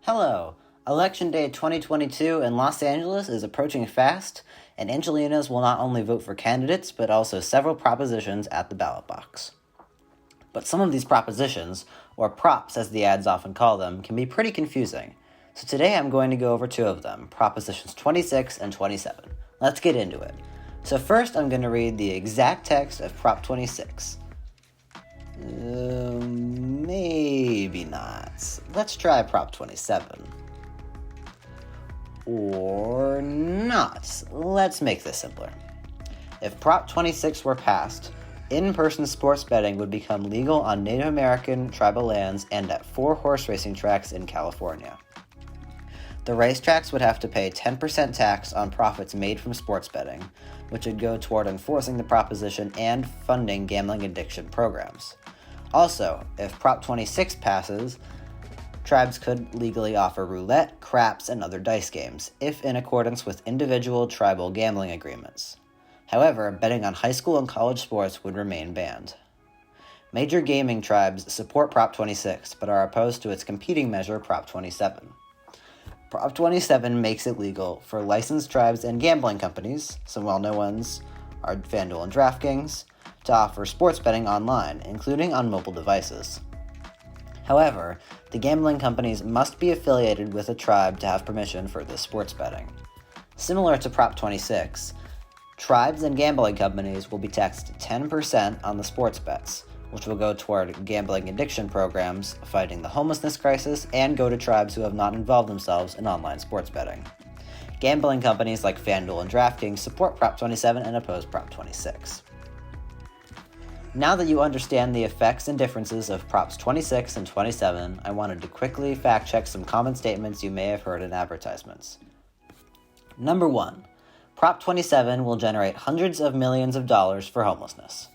Hello! Election Day 2022 in Los Angeles is approaching fast, and Angelenos will not only vote for candidates, but also several propositions at the ballot box. But some of these propositions, or props as the ads often call them, can be pretty confusing. So today I'm going to go over two of them, Propositions 26 and 27. Let's get into it. So first I'm going to read the exact text of Prop 26. Maybe not. Let's try Prop 27. Or not. Let's make this simpler. If Prop 26 were passed, in-person sports betting would become legal on Native American tribal lands and at 4 horse racing tracks in California. The racetracks would have to pay 10% tax on profits made from sports betting, which would go toward enforcing the proposition and funding gambling addiction programs. Also, if Prop 26 passes, tribes could legally offer roulette, craps, and other dice games, if in accordance with individual tribal gambling agreements. However, betting on high school and college sports would remain banned. Major gaming tribes support Prop 26, but are opposed to its competing measure, Prop 27. Prop 27 makes it legal for licensed tribes and gambling companies, some well-known ones are FanDuel and DraftKings, to offer sports betting online, including on mobile devices. However, the gambling companies must be affiliated with a tribe to have permission for this sports betting. Similar to Prop 26, tribes and gambling companies will be taxed 10% on the sports bets, which will go toward gambling addiction programs, fighting the homelessness crisis, and go to tribes who have not involved themselves in online sports betting. Gambling companies like FanDuel and DraftKings support Prop 27 and oppose Prop 26. Now that you understand the effects and differences of Props 26 and 27, I wanted to quickly fact-check some common statements you may have heard in advertisements. Number 1. Prop 27 will generate hundreds of millions of dollars for homelessness.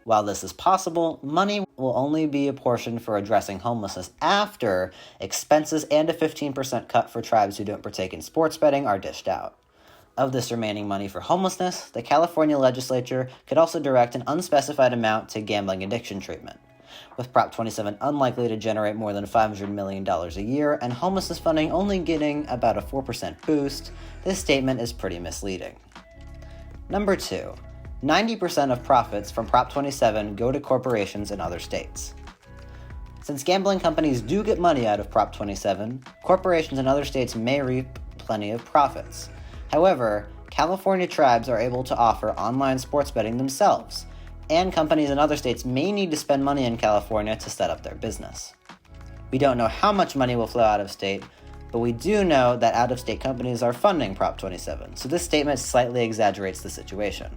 While this is possible, money will only be apportioned for addressing homelessness after expenses and a 15% cut for tribes who don't partake in sports betting are dished out. Of this remaining money for homelessness, the California legislature could also direct an unspecified amount to gambling addiction treatment. With Prop 27 unlikely to generate more than $500 million a year and homelessness funding only getting about a 4% boost, this statement is pretty misleading. Number 2. 90% of profits from Prop 27 go to corporations in other states. Since gambling companies do get money out of Prop 27, corporations in other states may reap plenty of profits. However, California tribes are able to offer online sports betting themselves, and companies in other states may need to spend money in California to set up their business. We don't know how much money will flow out of state, but we do know that out-of-state companies are funding Prop 27, so this statement slightly exaggerates the situation.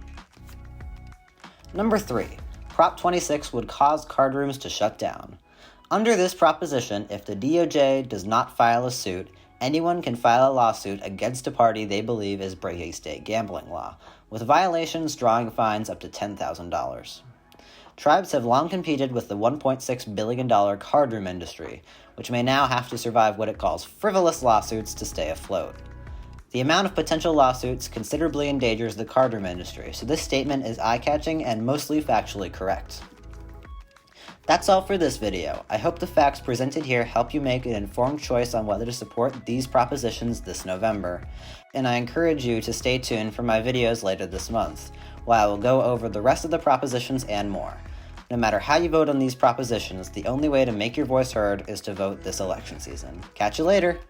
Number 3. Prop 26 would cause card rooms to shut down. Under this proposition, if the DOJ does not file a suit, anyone can file a lawsuit against a party they believe is breaking state gambling law, with violations drawing fines up to $10,000. Tribes have long competed with the $1.6 billion card room industry, which may now have to survive what it calls frivolous lawsuits to stay afloat. The amount of potential lawsuits considerably endangers the card room industry, so this statement is eye-catching and mostly factually correct. That's all for this video. I hope the facts presented here help you make an informed choice on whether to support these propositions this November, and I encourage you to stay tuned for my videos later this month, where I will go over the rest of the propositions and more. No matter how you vote on these propositions, the only way to make your voice heard is to vote this election season. Catch you later!